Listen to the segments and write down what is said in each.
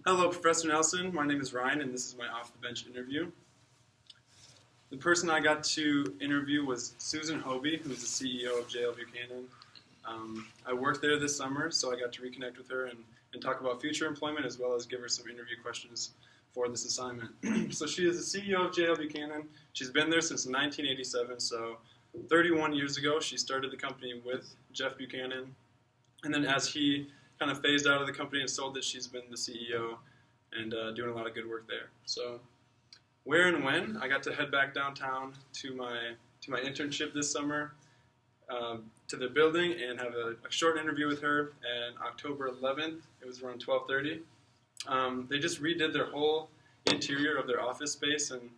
Hello, Professor Nelson. My name is Ryan, and this is my off-the-bench interview. The person I got to interview was Susan Hoaby, who's the CEO of JL Buchanan. I worked there this summer, so I got to reconnect with her and talk about future employment as well as give her some interview questions for this assignment. So she is the CEO of JL Buchanan. She's been there since 1987, so 31 years ago she started the company with Jeff Buchanan. And then as he kind of phased out of the company and sold it, she's been the CEO and doing a lot of good work there. So where and when? I got to head back downtown to my internship this summer, to the building and have a short interview with her. And October 11th, it was around 12:30. They just redid their whole interior of their office space, and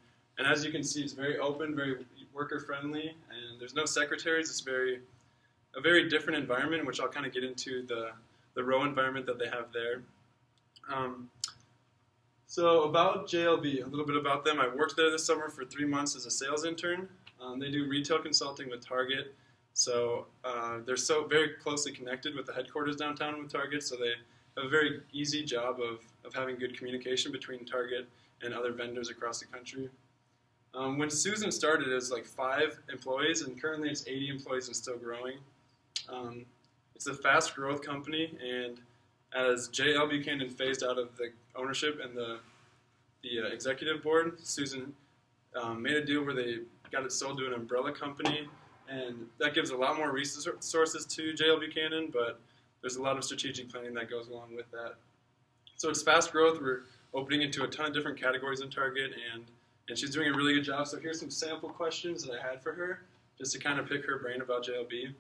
as you can see, it's very open, very worker friendly, and there's no secretaries. It's a very different environment, which I'll kind of get into the row environment that they have there. So about JLB, a little bit about them. I worked there this summer for 3 months as a sales intern. They do retail consulting with Target, so they're so very closely connected with the headquarters downtown with Target, so they have a very easy job of having good communication between Target and other vendors across the country. When Susan started, it was like 5 employees, and currently it's 80 employees and still growing. It's a fast growth company, and as JL Buchanan phased out of the ownership and the executive board, Susan made a deal where they got it sold to an umbrella company, and that gives a lot more resources to JL Buchanan, but there's a lot of strategic planning that goes along with that. So it's fast growth. We're opening into a ton of different categories in Target, and she's doing a really good job. So here's some sample questions that I had for her, just to kind of pick her brain about JLB.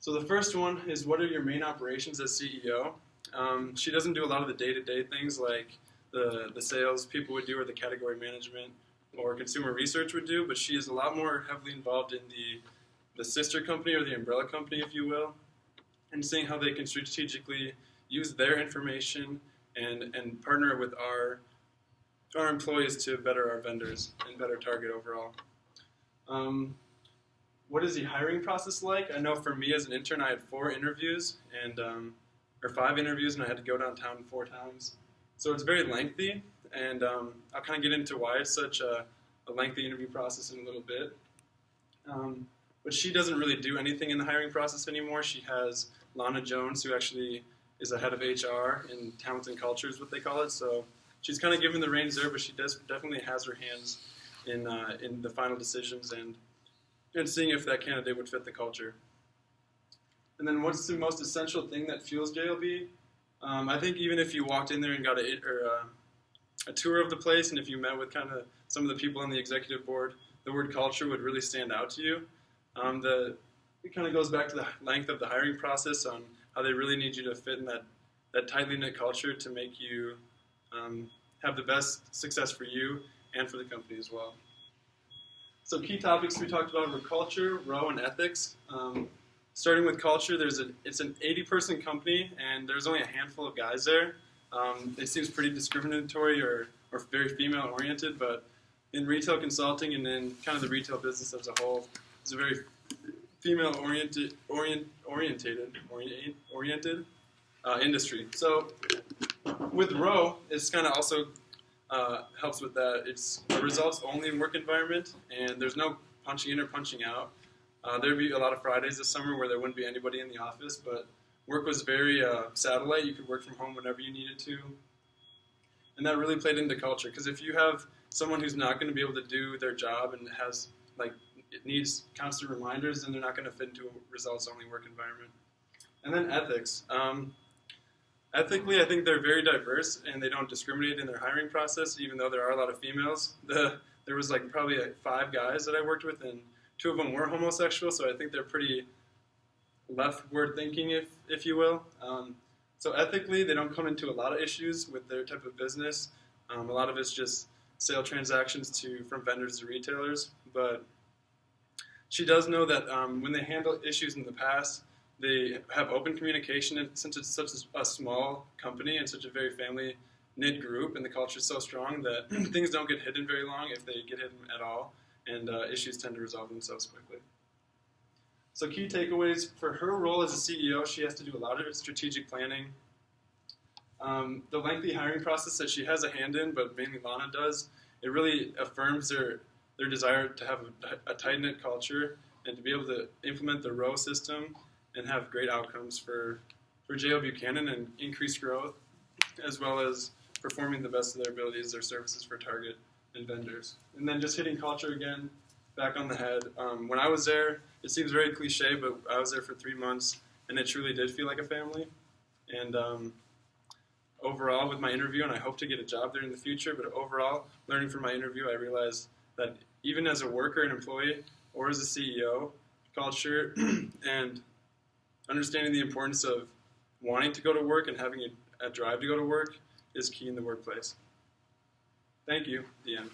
So the first one is, what are your main operations as CEO? She doesn't do a lot of the day-to-day things like the sales people would do, or the category management or consumer research would do, but she is a lot more heavily involved in the sister company, or the umbrella company, if you will, and seeing how they can strategically use their information and partner with our employees to better our vendors and better Target overall. What is the hiring process like? I know for me as an intern, I had 4 interviews or 5 interviews, and I had to go downtown 4 times. So it's very lengthy, and I'll kind of get into why it's such a lengthy interview process in a little bit. But she doesn't really do anything in the hiring process anymore. She has Lana Jones, who actually is the head of HR in Talent and Culture, is what they call it. So she's kind of given the reins there, but she definitely has her hands in the final decisions and seeing if that candidate would fit the culture. And then what's the most essential thing that fuels JLB? I think even if you walked in there and got a tour of the place, and if you met with kind of some of the people on the executive board, the word culture would really stand out to you. It kind of goes back to the length of the hiring process on how they really need you to fit in that tightly knit culture to make you have the best success for you and for the company as well. So key topics we talked about were culture, row, and ethics. Starting with culture, it's an 80-person company, and there's only a handful of guys there. It seems pretty discriminatory or very female-oriented, but in retail consulting and in kind of the retail business as a whole, it's a very female-oriented industry. So with row, it's kind of also helps with that. It's a results-only work environment, and there's no punching in or punching out. There'd be a lot of Fridays this summer where there wouldn't be anybody in the office, but work was very satellite. You could work from home whenever you needed to. And that really played into culture, because if you have someone who's not going to be able to do their job and it needs constant reminders, then they're not going to fit into a results-only work environment. And then ethics. Ethically, I think they're very diverse, and they don't discriminate in their hiring process, even though there are a lot of females. There was probably 5 guys that I worked with, and 2 of them were homosexual, so I think they're pretty leftward thinking, if you will. So ethically, they don't come into a lot of issues with their type of business. A lot of it's just sale transactions from vendors to retailers. But she does know that when they handle issues in the past, they have open communication, and since it's such a small company and such a very family-knit group, and the culture is so strong that things don't get hidden very long, if they get hidden at all, and issues tend to resolve themselves quickly. So key takeaways: for her role as a CEO, she has to do a lot of strategic planning. The lengthy hiring process that she has a hand in, but mainly Lana does, it really affirms their desire to have a tight-knit culture and to be able to implement the row system and have great outcomes for J.O. Buchanan and increased growth, as well as performing the best of their abilities, their services for Target and vendors. And then just hitting culture again, back on the head. When I was there, it seems very cliche, but I was there for 3 months, and it truly did feel like a family. And overall, with my interview, and I hope to get a job there in the future, but overall, learning from my interview, I realized that even as a worker and employee, or as a CEO, culture and understanding the importance of wanting to go to work and having a drive to go to work is key in the workplace. Thank you. The end.